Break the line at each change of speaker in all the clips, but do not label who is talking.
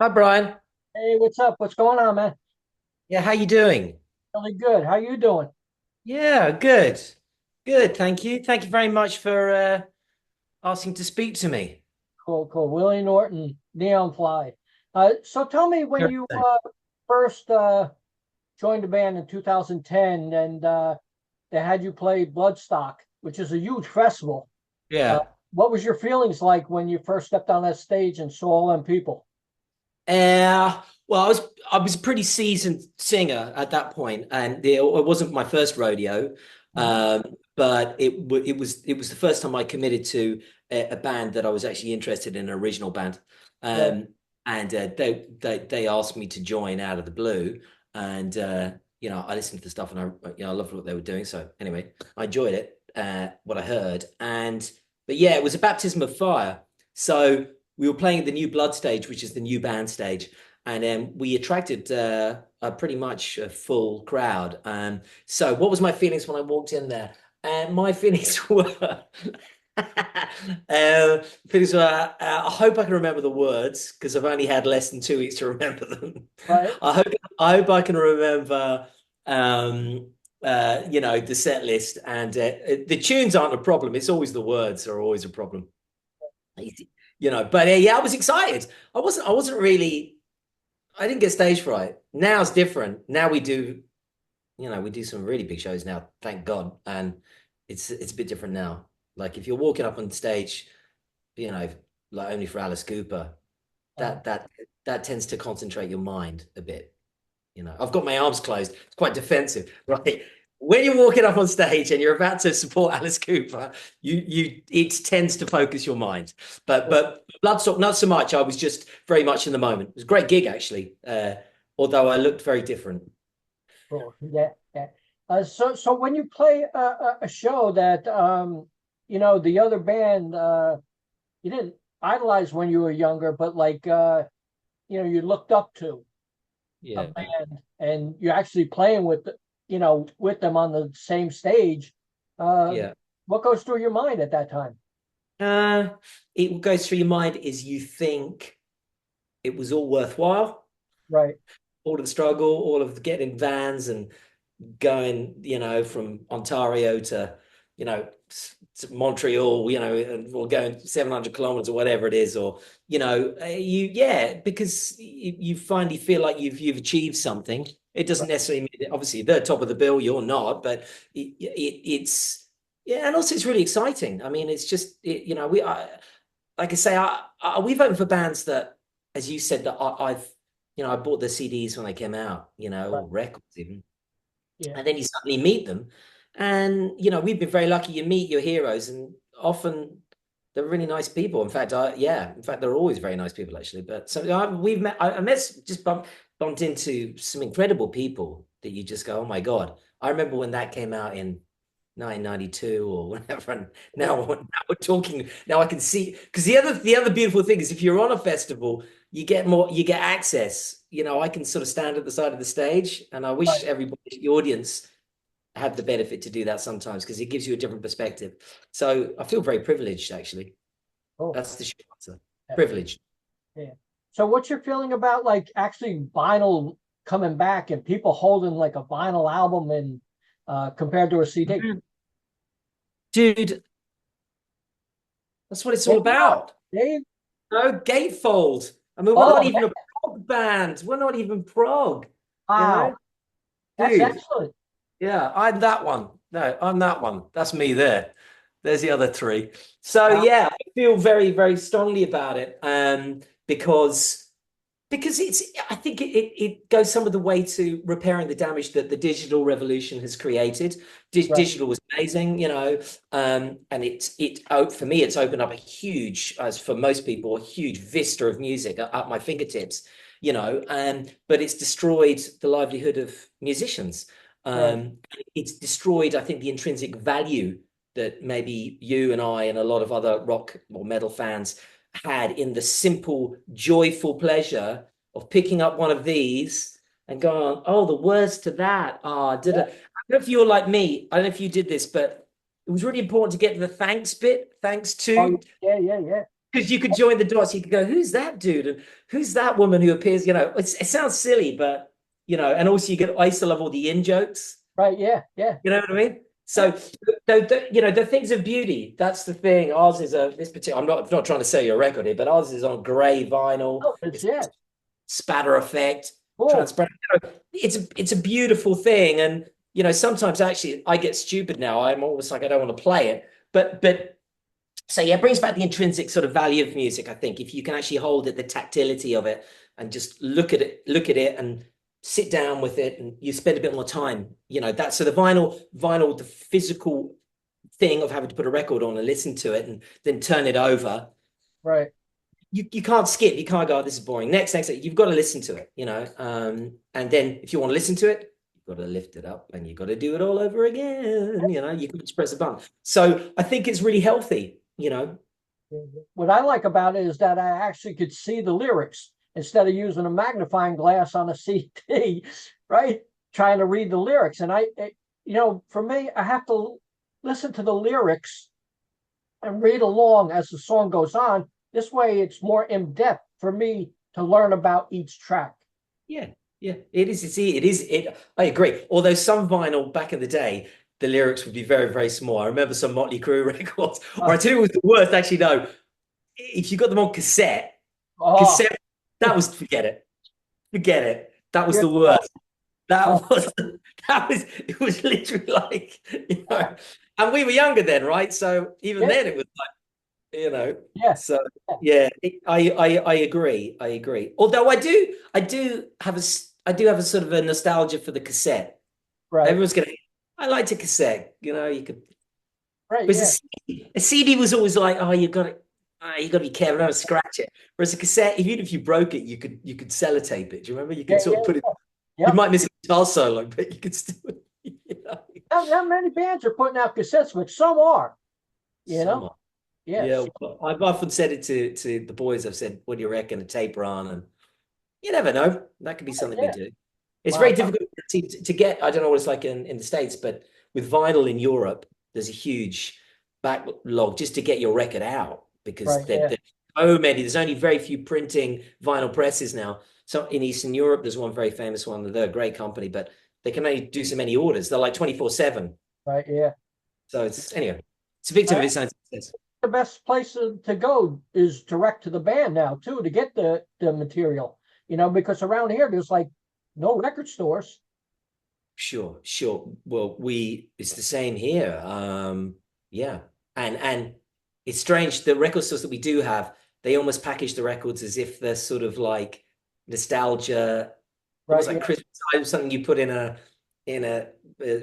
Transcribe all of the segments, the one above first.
Hi, Brian.
Hey, what's up? What's going on, man?
Yeah, how you doing?
Really good. How you doing?
Yeah, good. Good, thank you. Thank you very much for asking to speak to me.
Cool, cool. Willy Norton, Neonfly. So tell me when
Sure
you
thing.
first joined the band in 2010 and they had you play Bloodstock, which is a huge festival. Uh,
Yeah.
what was your feelings like when you first stepped on that stage and saw all them people?
Well, I was a pretty seasoned singer at that point, and it wasn't my first rodeo,
Mhm.
um, but it was the first time I committed to a band that I was actually interested in, an original band,
Right.
um, and they asked me to join out of the blue, and I listened to the stuff and I loved what they were doing. So anyway, I enjoyed it, what I heard, but yeah, it was a baptism of fire. So we were playing at the new Blood stage, which is the new band stage, and we attracted a pretty much a full crowd. So, what was my feelings when I walked in there? My feelings were, feelings were. I hope I can remember the words because I've only had less than 2 weeks to remember them.
Right.
I hope I hope I can remember. The set list and the tunes aren't a problem. It's always the words are always a problem. But yeah, I was excited. I wasn't really, I didn't get stage fright. Now it's different. Now we do some really big shows now, thank God. And it's a bit different now. Like if you're walking up on stage, you know, like only for Alice Cooper,
Uh,
that that that tends to concentrate your mind a bit. I've got my arms closed. It's quite defensive, right? When you're walking up on stage and you're about to support Alice Cooper, it tends to focus your mind. But Bloodstock, not so much. I was just very much in the moment. It was a great gig actually, although I looked very different.
cool. Yeah, yeah. So when you play a show that the other band you didn't idolize when you were younger, but like you looked up to a
Yeah,
band and you're actually playing with with them on the same stage. Uh,
yeah.
what goes through your mind at that time?
Uh, it goes through your mind is you think it was all worthwhile,
Right.
all of the struggle, all of the getting vans and going, from Ontario to, to Montreal, and we're going 700 kilometers or whatever it is, or, because you finally feel like you've achieved something. It doesn't
Right.
necessarily mean, obviously, they're top of the bill, you're not, but yeah, and also it's really exciting. I mean, it's just, like I say, we've opened for bands that, as you said, that I bought the CDs when they came out,
Right.
or records even,
Yeah.
and then you suddenly meet them, and we've been very lucky. You meet your heroes, and often they're really nice people. In fact, they're always very nice people actually. But so we've met. I met just bumped into some incredible people that you just go, oh my god. I remember when that came out in 1992 or whatever. And
Yeah.
now we're talking. Now I can see because the other beautiful thing is if you're on a festival, you get access. I can sort of stand at the side of the stage, and I wish
Right.
everybody, the audience, had the benefit to do that sometimes because it gives you a different perspective. So I feel very privileged, actually.
Cool.
That's the short answer.
Yeah.
Privileged.
Yeah. So what's your feeling about like actually vinyl coming back and people holding like a vinyl album and compared to a CD?
Mhm. Dude, that's what it's
There
all
you go.
about.
Dave.
No gatefold. I mean, we're not
Oh,
even a prog band. We're not even prog, you
wow.
know?
That's
Dude,
excellent.
yeah, I'm that one. No, I'm that one. That's me there. There's the other three. So
Wow.
yeah, I feel very, very strongly about it. Because I think it goes some of the way to repairing the damage that the digital revolution has created.
Right.
Digital was amazing, and for me it's opened up a huge, as for most people, a huge vista of music at my fingertips, but it's destroyed the livelihood of musicians.
Right.
It's destroyed, I think, the intrinsic value that maybe you and I and a lot of other rock or metal fans had in the simple, joyful pleasure of picking up one of these and going, oh, the words to that are, did
Yeah.
I don't know if you're like me. I don't know if you did this, but it was really important to get to the thanks bit, thanks
Oh,
to,
yeah, yeah, yeah.
because you could join the dots. You could go, who's that dude? And who's that woman who appears? It sounds silly, but and also I used to love all the in jokes.
Right. Yeah. Yeah.
You know what I mean? So, the things of beauty. That's the thing. Ours is this particular. I'm not trying to sell you a record here, but ours is on grey vinyl.
Oh,
It's
yeah.
spatter effect,
Cool.
transparent. It's a beautiful thing, and sometimes actually I get stupid now. I'm almost like I don't want to play it, but so yeah, it brings back the intrinsic sort of value of music. I think if you can actually hold it, the tactility of it, and just look at it, and sit down with it, and you spend a bit more time. That's so the vinyl, the physical thing of having to put a record on and listen to it, and then turn it over.
Right.
You can't skip. You can't go, oh, this is boring. Next. You've got to listen to it. And then if you want to listen to it, you've got to lift it up, and you've got to do it all over again. You can just press a button. So I think it's really healthy.
What I like about it is that I actually could see the lyrics instead of using a magnifying glass on a CD, right? Trying to read the lyrics. And for me, I have to listen to the lyrics and read along as the song goes on. This way, it's more in depth for me to learn about each track.
Yeah, yeah, it is. I agree. Although some vinyl back in the day, the lyrics would be very, very small. I remember some Motley Crue records, or I tell you what was the worst. Actually, no, if you got them on
Oh,
cassette, forget it, forget it. That was
yeah.
the worst.
Oh,
It was literally like, and we were younger then, right? So even
yeah,
then it was
yeah,
so yeah, I agree. I agree. Although I do have a sort of a nostalgia for the cassette.
right,
Everyone's gonna, I liked a cassette, you could,
right,
because
yeah,
a CD was always like, oh, you got to be careful, don't scratch it. Whereas a cassette, even if you broke it, you could sellotape it. Do you remember? You
yeah,
could sort
yeah,
of put it,
yeah.
you
Yep.
might miss a guitar solo, but you could still, you know,
Not many bands are putting out cassettes, but some are, you know?
some are. Yeah,
Yes.
well, I've often said it to the boys. I've said, "What do you reckon? A tape run?" And you never know. That could be something we
Yeah.
do. It's very
Wow.
difficult to get. I don't know what it's like in the States, but with vinyl in Europe, there's a huge backlog just to get your record out, because
Right. Yeah.
there's so many. There's only very few printing vinyl presses now. So in Eastern Europe, there's one very famous one. They're a great company, but they can only do so many orders. They're like 24/7.
Right. Yeah.
So it's a victim of its own success.
The best place to go is direct to the band now too to get the material. Because around here there's like no record stores.
Sure, sure. Well, it's the same here. Yeah. And it's strange. The record stores that we do have, they almost package the records as if they're sort of like nostalgia,
Right.
almost
Yeah.
like Christmas time, something you put in a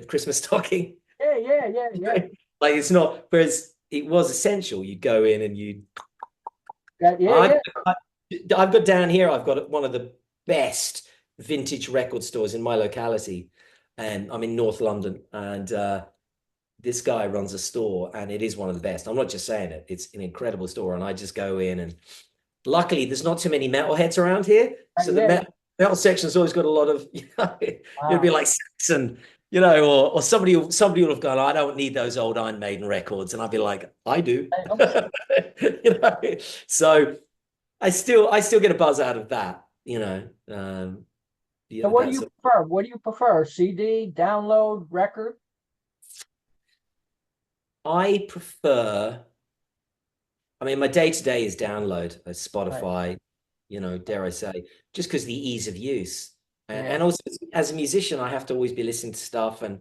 Christmas stocking.
Yeah. Yeah. Yeah. Yeah.
Like it's not, whereas it was essential. You'd go in and
Yeah. Yeah.
I've,
Yeah.
I've got down here, I've got one of the best vintage record stores in my locality. And I'm in North London, and this guy runs a store, and it is one of the best. I'm not just saying it; it's an incredible store, and I just go in, and luckily, there's not too many metalheads around here,
Right,
so the
yeah.
metal section's always got a lot of, it'll be
Wow.
like Saxon, or somebody will have gone, I don't need those old Iron Maiden records, and I'd be like, I do, you know. So I still get a buzz out of that,
So what do
that's
you prefer? What do you prefer? CD, download, record?
I prefer. I mean, my day to day is download
Right.
Spotify, dare I say, just because the ease of use. And,
Yeah.
and also as a musician, I have to always be listening to stuff, and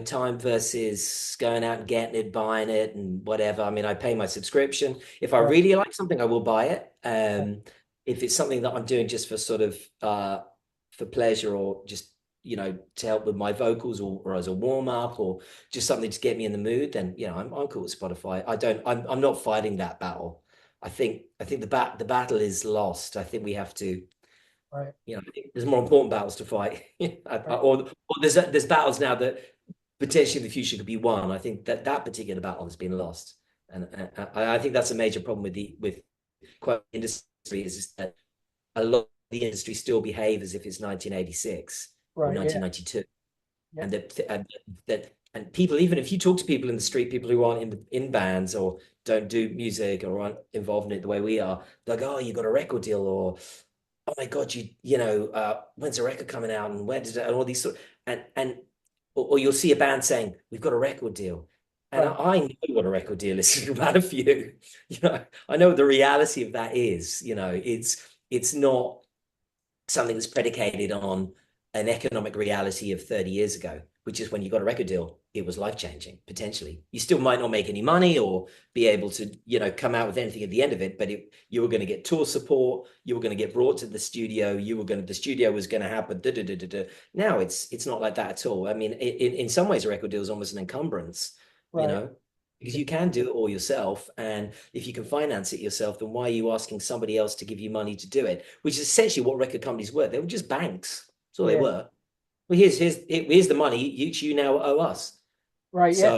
time versus going out and getting it, buying it, and whatever. I mean, I pay my subscription. If I
Right.
really like something, I will buy it.
Right.
If it's something that I'm doing just for sort of for pleasure, or just to help with my vocals, or as a warm up, or just something to get me in the mood, then I'm cool with Spotify. I'm not fighting that battle. I think the battle is lost. I think we have to,
Right.
there's more important battles to fight.
Right.
or there's battles now that potentially in the future could be won. I think that particular battle has been lost, and I think that's a major problem with quite industry, is that a lot of the industry still behave as if it's 1986 or
Right. Yeah.
1992,
Yeah.
and that and people, even if you talk to people in the street, people who aren't in bands or don't do music or aren't involved in it the way we are, they'll go, "Oh, you got a record deal," or "Oh my God, when's the record coming out?" And where did it, and all these sort and or you'll see a band saying, "We've got a record deal." And
Right.
I know what a record deal is about a few. I know what the reality of that is. It's not something that's predicated on an economic reality of 30 years ago, which is when you got a record deal, it was life-changing, potentially. You still might not make any money or be able to, come out with anything at the end of it, but you were going to get tour support, you were going to get brought to the studio, the studio was going to happen. Da, da, da, da, da. Now it's not like that at all. I mean, in some ways, a record deal is almost an encumbrance, you
Right.
know, because you can do it all yourself. And if you can finance it yourself, then why are you asking somebody else to give you money to do it? Which is essentially what record companies were. They were just banks. That's all they
Yeah.
were. Well, here's the money you now owe us.
Right. Yeah.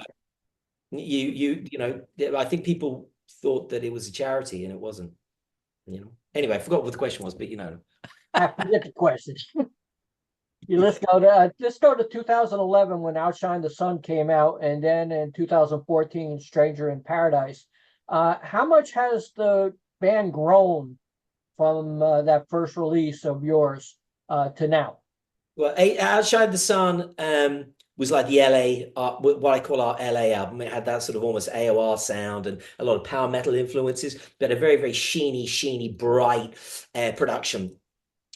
So I think people thought that it was a charity and it wasn't. Anyway, I forgot what the question was, but
I forget the question. Let's go to 2011 when Outshine the Sun came out, and then in 2014, Stranger in Paradise. How much has the band grown from that first release of yours to now?
Well, Outshine the Sun was like the LA, what I call our LA album. It had that sort of almost AOR sound and a lot of power metal influences, but a very, very sheeny, bright production,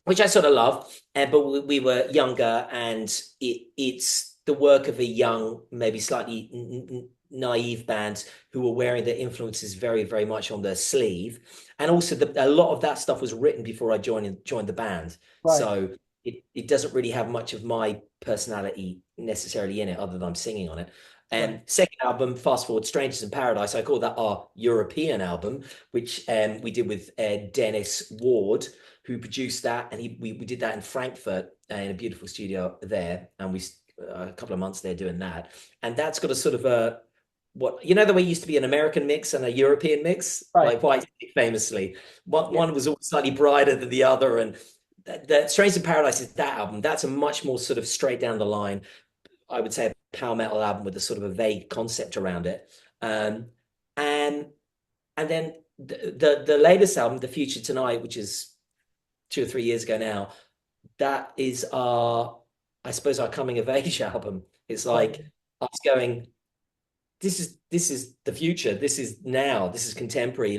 which I sort of love. But we were younger, and it's the work of a young, maybe slightly naive band who were wearing their influences very, very much on their sleeve. And also, a lot of that stuff was written before I joined the band.
Right.
So it doesn't really have much of my personality necessarily in it, other than I'm singing on it.
Right.
And second album, fast forward, Strangers in Paradise. I call that our European album, which we did with Dennis Ward, who produced that, and we did that in Frankfurt in a beautiful studio there, and we a couple of months there doing that, and that's got a sort of a the way it used to be an American mix and a European mix,
Right.
like White famously. One
Yeah.
one was always slightly brighter than the other, and that Strange in Paradise is that album. That's a much more sort of straight down the line, I would say, a power metal album with a sort of a vague concept around it. Um, and and then the latest album, The Future Tonight, which is 2 or 3 years ago now, that is I suppose, our coming of age album. It's
Right.
like us going, this is the future. This is now. This is contemporary.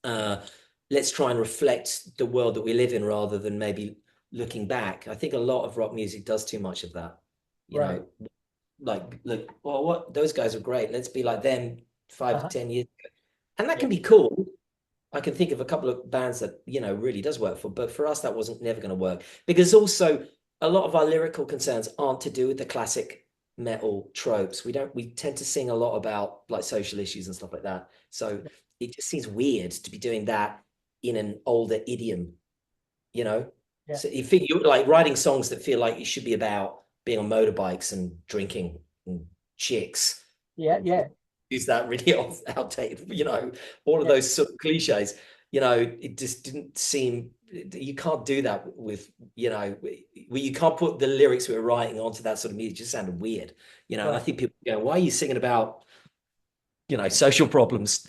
Uh, let's try and reflect the world that we live in rather than maybe looking back. I think a lot of rock music does too much of that. You
Right.
know, like, look, well, what those guys are great. Let's be like them five to
Uh-huh.
10 years ago. And that
Yeah.
can be cool. I can think of a couple of bands that, really does work for, but for us, that wasn't never going to work because also a lot of our lyrical concerns aren't to do with the classic metal tropes. We tend to sing a lot about like social issues and stuff like that. So it just seems weird to be doing that in an older idiom, you know?
Yeah.
So you think you're like writing songs that feel like it should be about being on motorbikes and drinking and chicks.
Yeah. Yeah.
Use that really outdated, all of
Yeah.
those sort of cliches. It just didn't seem you can't do that with, you can't put the lyrics we were writing onto that sort of music. It just sounded weird, and I
Right.
think people go, why are you singing about, social problems,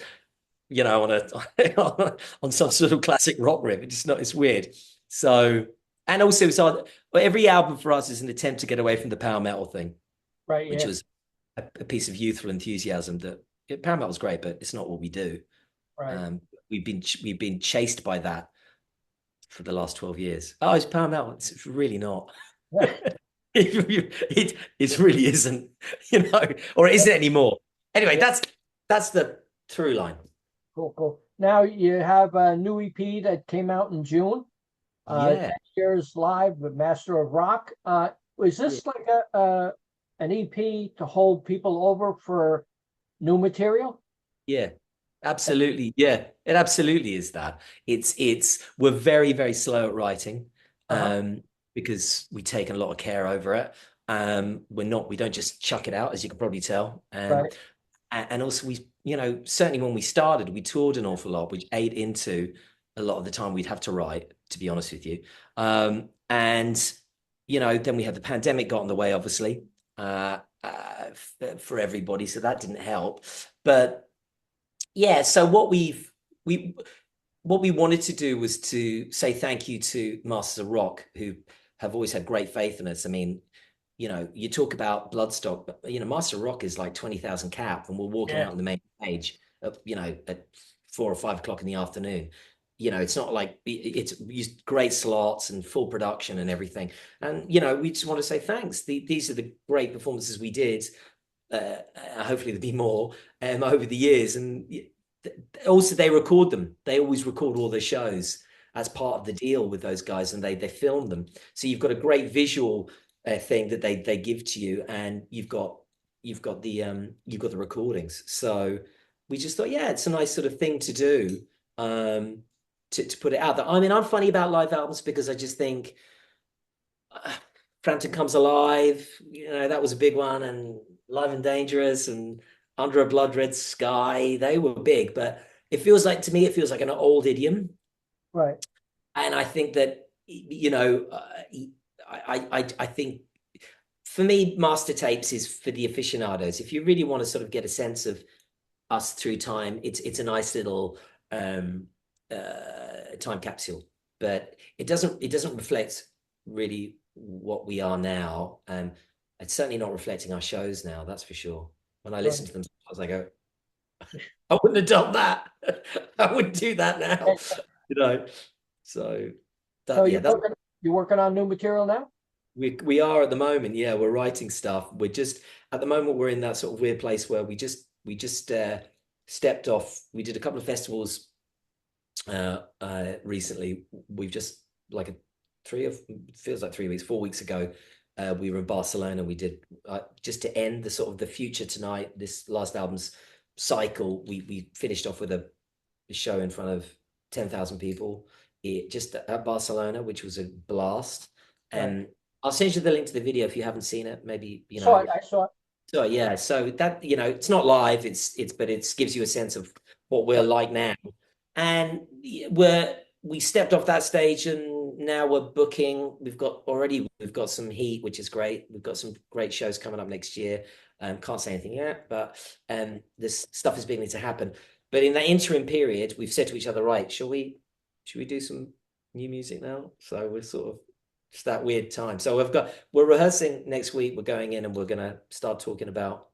on a on some sort of classic rock riff? It's weird. So, and also, every album for us is an attempt to get away from the power metal thing,
Right.
which
Yeah.
was a piece of youthful enthusiasm that power metal is great, but it's not what we do.
Right.
We've been chased by that for the last 12 years. Oh, it's power metal. It's really not. It really isn't, or it isn't anymore. Anyway,
Yeah.
that's the through line.
Cool. Cool. Now you have a new EP that came out in June. 10
Yeah.
years live with Master of Rock. Was
Yeah.
this like an EP to hold people over for new material?
Yeah. Absolutely. Yeah. It absolutely is that. We're very, very slow at writing,
Uh-huh.
because we take a lot of care over it. We don't just chuck it out, as you can probably tell.
Right.
And also certainly when we started, we toured an awful lot, which ate into a lot of the time we'd have to write, to be honest with you. And then we had the pandemic got in the way, obviously. for everybody, so that didn't help. But yeah, so we what we wanted to do was to say thank you to Masters of Rock, who have always had great faith in us. I mean, you talk about Bloodstock, but Master of Rock is like 20,000 cap, and we're walking
Yeah.
out on the main stage, at 4 or 5 o'clock in the afternoon. It's not like it's used great slots and full production and everything. And we just want to say thanks. These are the great performances we did. Hopefully there'll be more over the years. And also they record them. They always record all their shows as part of the deal with those guys, and they film them. So you've got a great visual thing that they give to you, and you've got the recordings. So we just thought, yeah, it's a nice sort of thing to do, to put it out there. I mean, I'm funny about live albums because I just think Frampton Comes Alive, that was a big one, and Live and Dangerous and Under a Blood Red Sky, they were big, but to me, it feels like an old idiom.
Right.
And I think that, I think for me, master tapes is for the aficionados. If you really want to sort of get a sense of us through time, it's a nice little time capsule, but it doesn't reflect really what we are now. It's certainly not reflecting our shows now, that's for sure. When I listen to them, I go, I wouldn't have done that. I wouldn't do that now. So
So
that's
you're working on new material now?
we are at the moment. Yeah, we're writing stuff. We're just at the moment we're in that sort of weird place where we just stepped off. We did a couple of festivals recently. We've just feels like 3 weeks, 4 weeks ago. We were in Barcelona. We did just to end the sort of the Future Tonight, this last album's cycle. We finished off with a show in front of 10,000 people, just at Barcelona, which was a blast. And
Right.
I'll send you the link to the video if you haven't seen it. Maybe
I saw it.
So yeah, so that it's not live. But it gives you a sense of what we're like now. And we stepped off that stage, and now we're booking. We've got some heat, which is great. We've got some great shows coming up next year. Can't say anything yet, but this stuff is beginning to happen. But in that interim period, we've said to each other, right, should we do some new music now? So we're sort of it's that weird time. So we're rehearsing next week. We're going in and we're gonna start talking about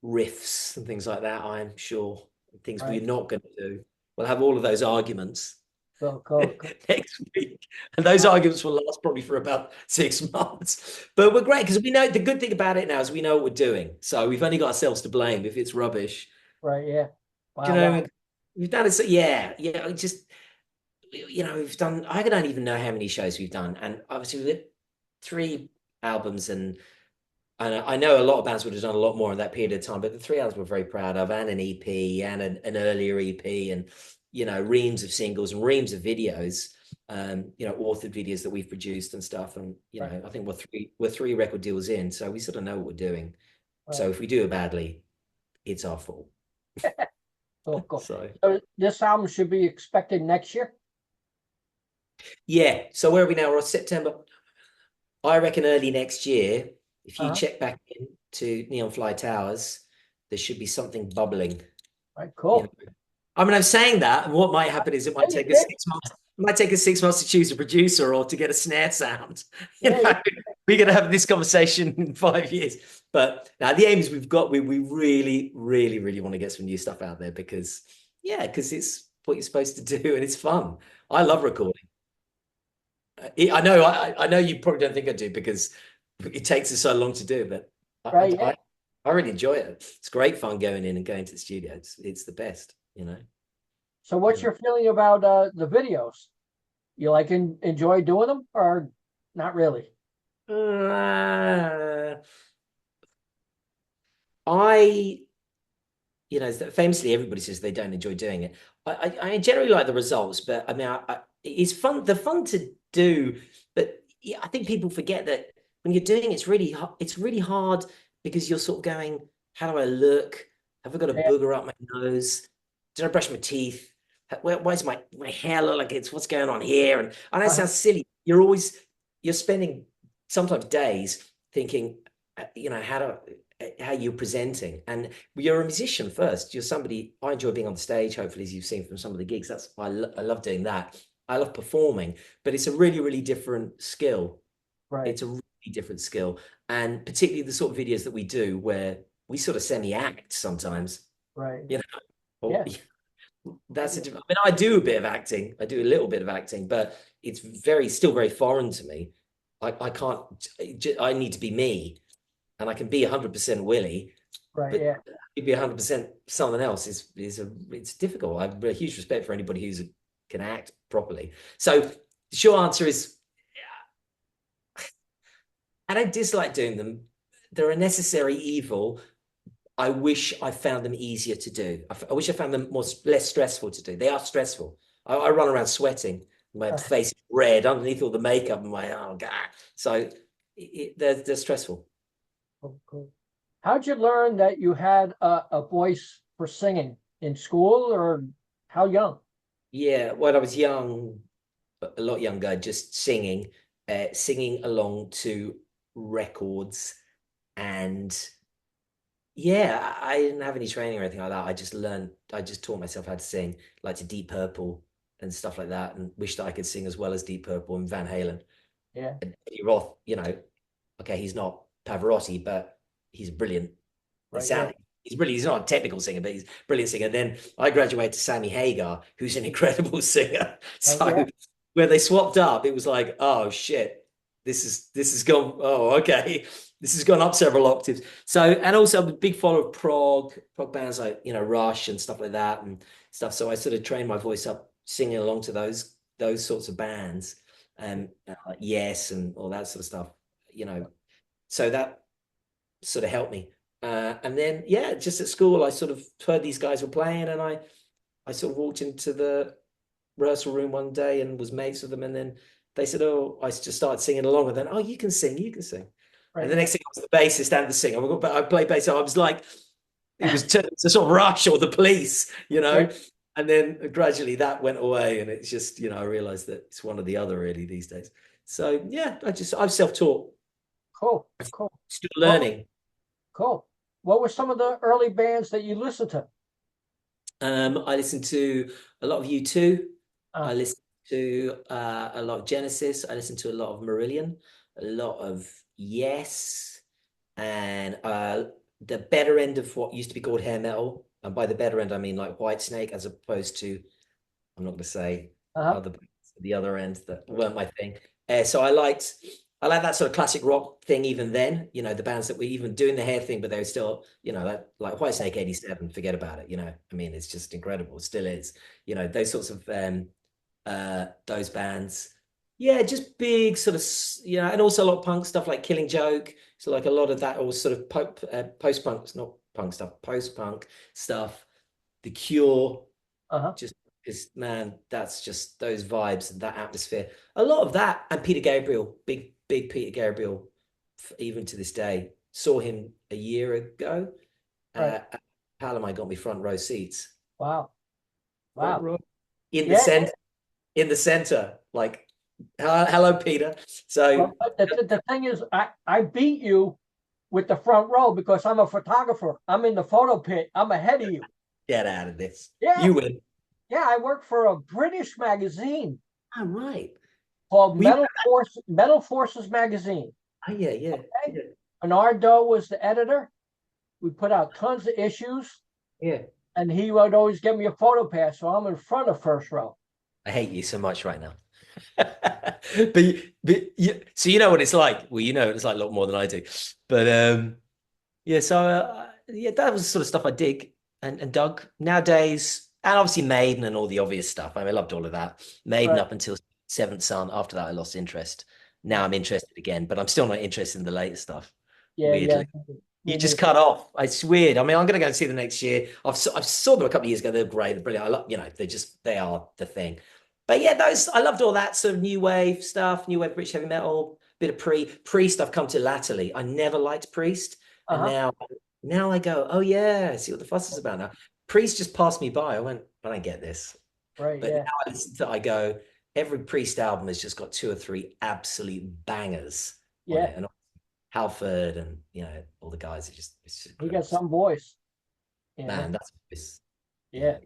riffs and things like that. I'm sure things we're not going to do. We'll have all of those arguments
Cool.
next week, and those arguments will last probably for about 6 months. But we're great because we know the good thing about it now is we know what we're doing. So we've only got ourselves to blame if it's rubbish.
Right. Yeah.
Do
Wow.
we've done it. So yeah. Just we've done. I don't even know how many shows we've done, and obviously we've got 3 albums, and I know a lot of bands would have done a lot more in that period of time, but the 3 albums we're very proud of, and an EP, and an earlier EP, and reams of singles and reams of videos, authored videos that we've produced and stuff. And I think we're 3 record deals in, so we sort of know what we're doing. Right. So if we do it badly, it's our fault.
Cool. So this album should be expected next year?
Yeah. So where are we now? We're September. I reckon early next year. If you check back into Neonfly Towers, there should be something bubbling.
Right, cool.
I mean, I'm saying that, and what might happen is it might take us 6 months. It might take us 6 months to choose a producer or to get a snare sound. We're going to have this conversation in 5 years. But now the aim is we really, really, really want to get some new stuff out there because it's what you're supposed to do and it's fun. I love recording. I know you probably don't think I do because it takes us so long to do, but I really enjoy it. It's great fun going in and going to the studio. It's the best,
So what's your feeling about the videos? You enjoy doing them or not really?
Famously everybody says they don't enjoy doing it. I generally like the results, but I mean, it's fun. They're fun to do, but I think people forget that when you're doing it's really hard because you're sort of going, how do I look? Have I got a booger up my nose? Did I brush my teeth? Why does my hair look like what's going on here? And I know it sounds silly. You're spending sometimes days thinking, how you're presenting, and you're a musician first. You're somebody. I enjoy being on the stage. Hopefully, as you've seen from some of the gigs, I love doing that. I love performing, but it's a really, really different skill.
Right,
It's a really different skill, and particularly the sort of videos that we do where we sort of semi-act sometimes.
right.
You know, or,
Yeah,
that's
yeah,
a different. I mean, I do a bit of acting. I do a little bit of acting, but it's still very foreign to me. I can't. I need to be me, and I can be 100% Willy,
right.
but
Yeah,
to be 100% someone else it's difficult. I have a huge respect for anybody who can act properly. So the short answer is I don't dislike doing them. They're a necessary evil. I wish I found them easier to do. I wish I found them less stressful to do. They are stressful. I run around sweating, my
uh,
face is red underneath all the makeup, and oh god. So they're stressful.
cool, cool. How'd you learn that you had a voice for singing in school, or how young?
Yeah, when I was young, a lot younger, just singing along to records, and yeah, I didn't have any training or anything like that. I just taught myself how to sing, like to Deep Purple and stuff like that, and wished that I could sing as well as Deep Purple and Van Halen.
Yeah,
And Eddie Roth, okay, he's not Pavarotti, but he's brilliant. And
right. Yeah.
Sam, he's not a technical singer, but he's a brilliant singer. Then I graduated to Sammy Hagar, who's an incredible singer.
Yeah.
So when they swapped up, it was like, oh shit, this is gone. Oh, okay. This has gone up several octaves. So, and also I'm a big follower of prog bands like, Rush and stuff like that and stuff. So I sort of trained my voice up singing along to those sorts of bands, like Yes and all that sort of stuff, you know. So that sort of helped me. And then, yeah, just at school, I sort of heard these guys were playing, and I sort of walked into the rehearsal room one day and was mates with them. And then they said, "Oh," I just started singing along, and then, "Oh, you can sing, you can sing." And
Right.
the
Yeah.
next thing I was the bassist and the singer. I played bass. So I was like, it was to sort of Rush or the Police,
Yeah.
And then gradually that went away, and it's just, I realized that it's one or the other really these days. So yeah, I've self-taught,
Cool. Cool.
still
What was
learning.
cool? What were some of the early bands that you listened to?
I listen to a lot of U2.
Uh,
I listen to a lot of Genesis. I listen to a lot of Marillion, a lot of Yes, and the better end of what used to be called hair metal. And by the better end, I mean like Whitesnake, as opposed to, I'm not going to say
uh-huh.
other the other end that weren't my thing. So I like that sort of classic rock thing even then, the bands that were even doing the hair thing, but they were still, that like Whitesnake 87, forget about it, I mean, it's just incredible. It still is, those sorts of those bands. Yeah, just big sort of, and also a lot of punk stuff like Killing Joke. So like a lot of that was sort of post-punk, it's not punk stuff, post-punk stuff. The Cure,
Uh-huh.
just because, man, that's just those vibes and that atmosphere. A lot of that, and Peter Gabriel, big Peter Gabriel, even to this day. Saw him a year ago.
Right.
Palomar got me front row seats.
Wow.
Front
Wow.
row in the
Yeah.
center, like hello, Peter. So
Well, the thing is, I beat you with the front row because I'm a photographer. I'm in the photo pit. I'm ahead of you.
get out of this.
Yeah.
You win.
Yeah. I work for a British magazine
All right.
called
We
Metal Forces Magazine.
oh, yeah, yeah,
Okay.
yeah,
Bernard Doe was the editor. We put out tons of issues,
yeah.
and he would always give me a photo pass, so I'm in front of first row.
I hate you so much right now. So you know what it's like. Well, you know it's like a lot more than I do. But yeah, so yeah, that was the sort of stuff I dig and dug nowadays, and obviously Maiden and all the obvious stuff. I mean, I loved all of that. Maiden
Right.
up until Seventh Son. After that, I lost interest. Now
Yeah.
I'm interested again, but I'm still not interested in the later stuff.
Yeah. Yeah.
Weirdly, you
Me
just
neither.
cut off. It's weird. I mean, I'm going to go and see them next year. I saw them a couple of years ago. They're great. They're brilliant. I love, they are the thing. But yeah, I loved all that sort of new wave stuff, new wave British heavy metal, bit of Priest. I've come to latterly. I never liked Priest, and
Uh-huh.
now I go, oh yeah, I see what the fuss is about now. Priest just passed me by. I went, I don't get this.
Right.
But
Yeah.
now I go, every Priest album has just got two or three absolute bangers on
Yeah.
it, and Halford, and all the guys are it's
He got
incredible.
some voice. Yeah,
Man, that's it's,
yeah.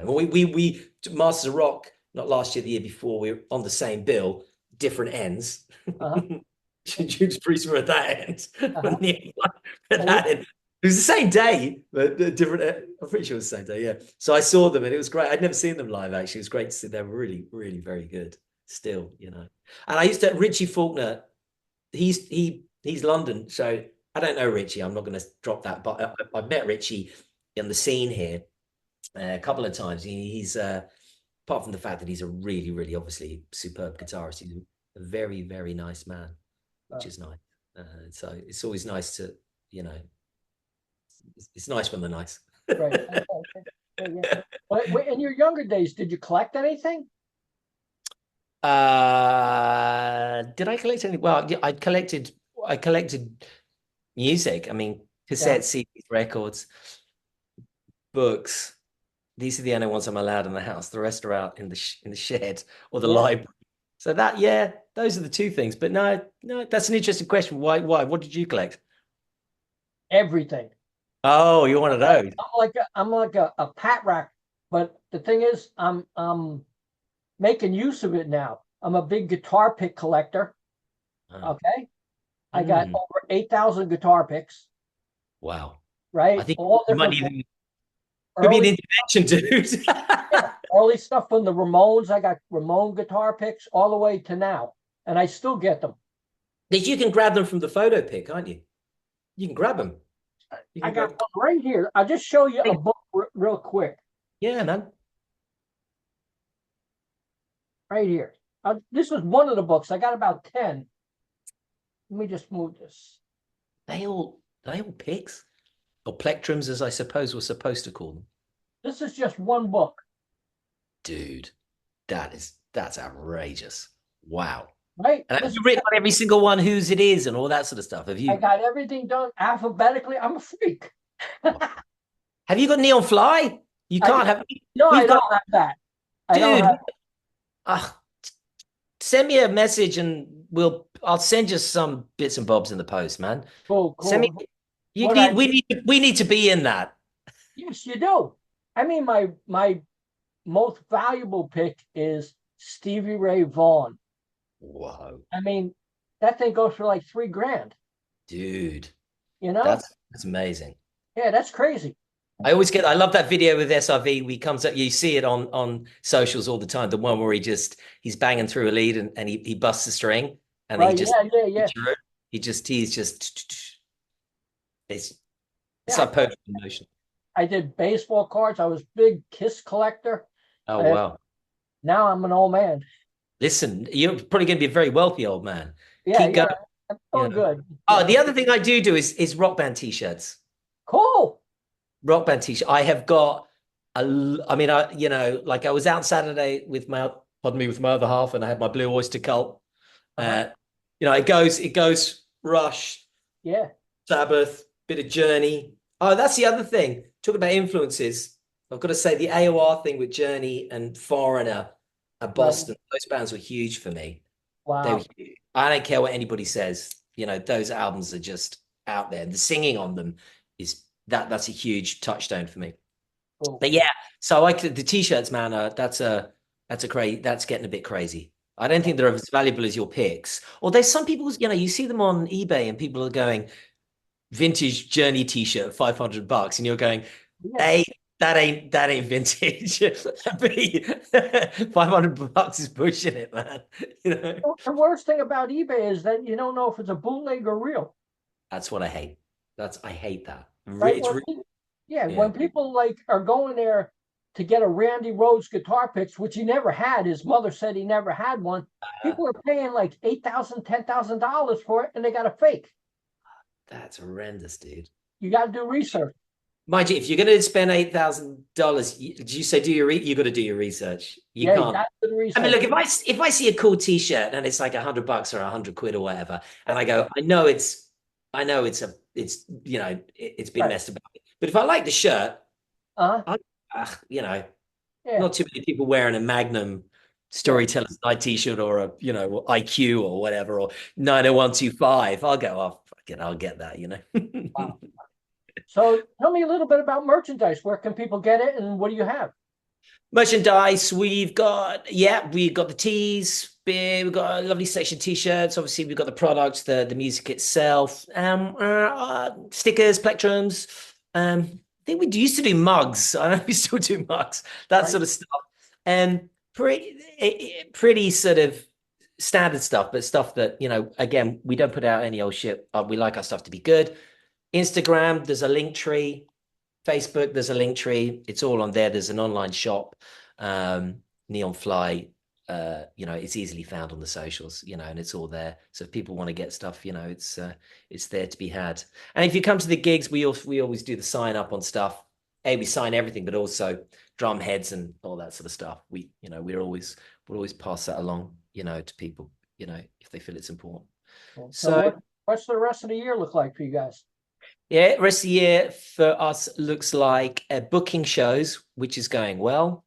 well, we Masters of Rock, not last year, the year before, we were on the same bill, different ends.
Uh-huh.
Judas Priest were at that end,
Uh-huh.
and Neonfly at
And you,
that end. It was the same day, but different. I'm pretty sure it was the same day. Yeah. So I saw them, and it was great. I'd never seen them live. Actually, it was great to see. They were really, really very good. Still. And I used to Richie Faulkner. He's London, so I don't know Richie. I'm not going to drop that, but I've met Richie in the scene here a couple of times. He's apart from the fact that he's a really, really obviously superb guitarist, he's a very, very nice man,
uh,
which is nice. So it's always nice to, you know, it's nice when they're nice.
right. Yeah. But in your younger days, did you collect anything?
Did I collect any? Well, yeah, I collected music. I mean,
Yeah.
cassettes, CDs, records, books. These are the only ones I'm allowed in the house. The rest are out in the shed or the
Yeah.
library. So that, yeah, those are the two things. But no, that's an interesting question. Why? Why? What did you collect?
Everything.
Oh, you're one of those.
I'm like a pat rack, but the thing is, I'm making use of it now. I'm a big guitar pick collector.
Oh.
Okay, I got
Mm,
over 8,000 guitar picks.
wow. I
Right,
think
all
you might
different
need could be an
early,
intervention, dude.
yeah, early stuff from the Ramones. I got Ramone guitar picks all the way to now, and I still get them.
That you can grab them from the photo pic, aren't you? You can grab them. You
I
can
got
go,
one right here. I'll just show you a
hey,
book real quick.
yeah, man.
Right here. This was one of the books. I got about 10. Let me just move this.
They all pics or plectrums, as I suppose we're supposed to call them.
This is just one book,
Dude, that's outrageous. Wow.
right?
And have
This
you written on every single one whose it is and all that sort of stuff? Have
I
you?
got everything done alphabetically. I'm a freak.
Wow. Have you got Neonfly? You
I
can't have.
No, I
We've got,
don't have that. I don't
dude.
have.
Uh, Send me a message and I'll send you some bits and bobs in the post, man.
Cool,
Send me.
cool.
You
What I
need. We need to be in that.
Yes, you do. I mean, my most valuable pick is Stevie Ray Vaughan.
Whoa,
I mean, that thing goes for like 3 grand.
dude,
You know?
that's amazing.
Yeah, that's crazy.
I love that video with SRV. We comes up, you see it on socials all the time. The one where he's banging through a lead and he busts a string and he
Right?
just,
Yeah, yeah, yeah.
he's just, it's, it's
Yeah.
like poetry in motion.
I did baseball cards. I was big Kiss collector.
Oh,
Uh,
wow.
Now I'm an old man.
Listen, you're probably going to be a very wealthy old man.
Yeah,
Keep
yeah.
going,
I'm
you
doing
know.
good.
Oh, the other thing I do is rock band t-shirts.
Cool.
Rock band t-shirt. I have got I mean, like I was out Saturday with my other half, and I had my Blue Oyster Cult.
Uh-huh.
Uh, it goes Rush,
Yeah.
Sabbath, bit of Journey. Oh, that's the other thing. Talking about influences, I've got to say the AOR thing with Journey and Foreigner at
Right.
Boston, those bands were huge for me. They were
Wow.
huge. I don't care what anybody says. Those albums are just out there. The singing on them is that's a huge touchstone for me.
Cool.
But yeah, so I like the t-shirts, man. That's getting a bit crazy. I don't think they're as valuable as your picks. Or there's some people, you see them on eBay and people are going vintage Journey t-shirt, $500, and you're going,
Yeah.
A, that ain't vintage. B, $500 is pushing it, man. You know,
The worst thing about eBay is that you don't know if it's a bootleg or real.
that's what I hate. I hate that.
Right?
It's really,
Yeah,
yeah.
when people like are going there to get a Randy Rhoads guitar picks, which he never had, his mother said he never had one. People are paying like $8,000, $10,000 for it, and they got a fake.
That's horrendous, dude.
You got to do research.
Mind you, if you're going to spend $8,000, did you say you got to do your research? You
Yeah, you
can't.
got to do
I mean,
research.
look, if I see a cool T-shirt and it's like $100 or £100 or whatever, and I go, I know it's been
Right.
messed about. But if I like the shirt,
Uh-huh.
I, you know,
Yeah.
not too many people wearing a Magnum
Yeah.
Storytellers Night T-shirt or a IQ or whatever or 90125. I'll go off. I'll get that, you know.
Wow. So tell me a little bit about merchandise. Where can people get it, and what do you have?
Merchandise, we've got the tees, beer, we've got a lovely section of t-shirts. Obviously, we've got the products, the music itself, stickers, plectrums. I think we used to do mugs. I don't know if we still do mugs, that
Right.
sort of stuff. And pretty sort of standard stuff, but stuff that, again, we don't put out any old shit. We like our stuff to be good. Instagram, there's a link tree. Facebook, there's a link tree. It's all on there. There's an online shop. Neonfly, it's easily found on the socials, and it's all there. So if people want to get stuff, it's there to be had. And if you come to the gigs, we always do the sign up on stuff. We sign everything, but also drum heads and all that sort of stuff. We'll always pass that along, to people, if they feel it's important.
So
So
what's the rest of the year look like for you guys?
yeah, rest of the year for us looks like booking shows, which is going well,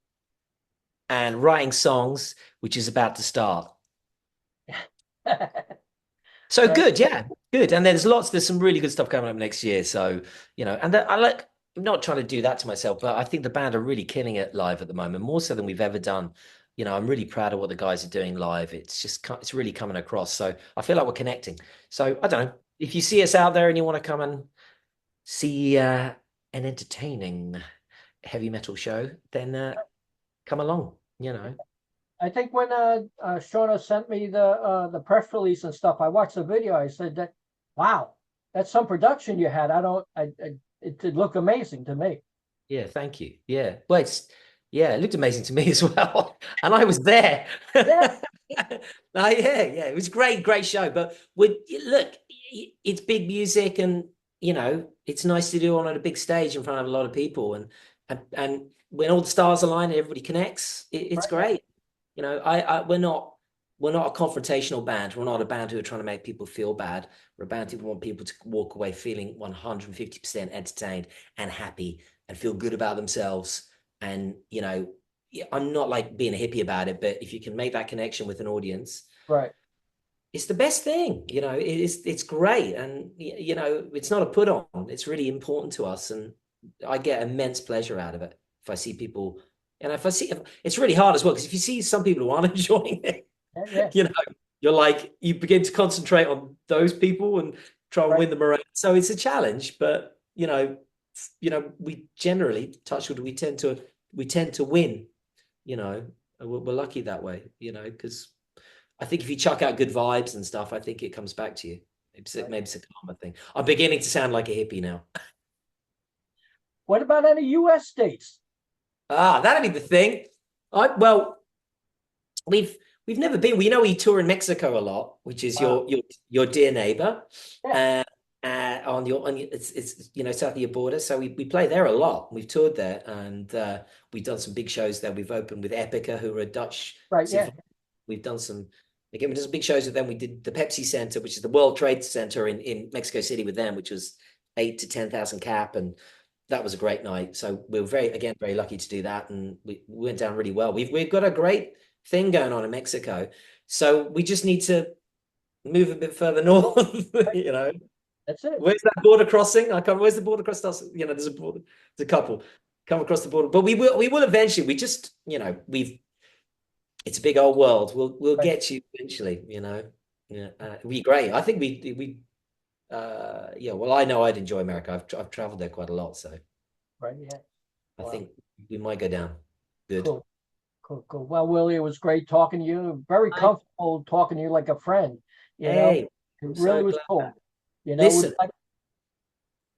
and writing songs, which is about to start. So
Right.
good, yeah, good. And there's some really good stuff coming up next year. So, I'm not trying to do that to myself, but I think the band are really killing it live at the moment, more so than we've ever done. I'm really proud of what the guys are doing live. It's really coming across. So I feel like we're connecting. So I don't know if you see us out there and you want to come and see an entertaining heavy metal show, then come along.
I think when Shona sent me the press release and stuff, I watched the video. I said that, wow, that's some production you had. It did look amazing to me.
Yeah, thank you. Yeah. Well, it looked amazing to me as well. And I was there.
Yeah,
Yeah. It was great show. But look, it's big music and it's nice to do on a big stage in front of a lot of people. And when all the stars align and everybody connects, it's
right.
great. We're not a confrontational band. We're not a band who are trying to make people feel bad. We're a band who want people to walk away feeling 150% entertained and happy and feel good about themselves. And I'm not like being a hippie about it, but if you can make that connection with an audience,
Right.
it's the best thing. It's great, and it's not a put on. It's really important to us, and I get immense pleasure out of it if I see people. And it's really hard as well, because if you see some people who aren't enjoying it,
Yeah, yeah.
you know, you begin to concentrate on those people and try and
Right.
win them around. So it's a challenge, but we generally touch wood, we tend to win. We're lucky that way. Because I think if you chuck out good vibes and stuff, I think it comes back to you. Maybe it's a karma thing. I'm beginning to sound like a hippie now.
What about any U.S. states?
That'd be the thing. Well, we've never been. We tour in Mexico a lot, which is
Wow.
your dear neighbor,
Yeah.
it's south of your border. So we play there a lot. We've toured there, and we've done some big shows there. We've opened with Epica, who are a Dutch
Right. Yeah.
symphony. We've done some. Again, we did some big shows with them. We did the Pepsi Center, which is the World Trade Center in Mexico City with them, which was 8 to 10,000 cap, and that was a great night. So we were very lucky to do that, and we went down really well. We've got a great thing going on in Mexico, so we just need to move a bit further north.
That's it.
Where's that border crossing? I can't. Where's the border cross? There's a border. There's a couple come across the border, but we will eventually. We just we've. It's a big old world. We'll
Right.
get you eventually. Yeah, it'd be great. I think we yeah. Well, I know I'd enjoy America. I've traveled there quite a lot, so
Right. Yeah.
I
Wow.
think we might go down. Good.
Cool. Cool. Cool. Well, Willie, it was great talking to you. Very
I,
comfortable talking to you like a friend. You know,
hey,
it
I'm
really
so
was
glad.
cool. We'd
Listen,
like,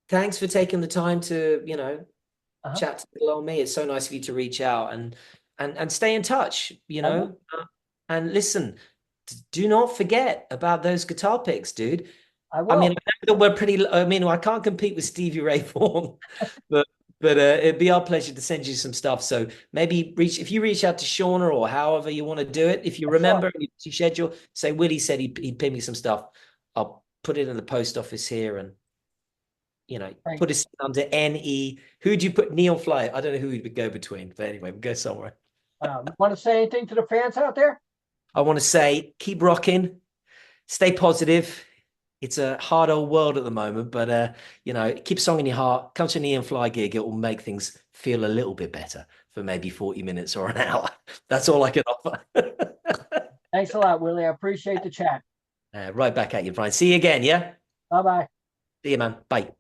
thanks for taking the time to
uh-huh.
chat to little old me. It's so nice of you to reach out and stay in touch.
I will.
And listen, do not forget about those guitar picks, dude.
I
I mean,
will.
I know that we're pretty. I mean, I can't compete with Stevie Ray Vaughan, but it'd be our pleasure to send you some stuff. So maybe if you reach out to Shauna or however you want to do it. If you
Sure.
remember, you schedule. Say Willie said he'd pay me some stuff. I'll put it in the post office here and
Thank
put it under NE. Who'd you put Neonfly? I don't know who we'd go between, but anyway, we'll go somewhere.
you. Want to say anything to the fans out there?
I want to say keep rocking, stay positive, it's a hard old world at the moment, but keep a song in your heart. Come to a Neonfly gig, it will make things feel a little bit better for maybe 40 minutes or an hour. That's all I can offer.
Thanks a lot, Willie. I appreciate the chat.
Right back at you, Brian. See you again, yeah?
Bye bye.
See you, man. Bye.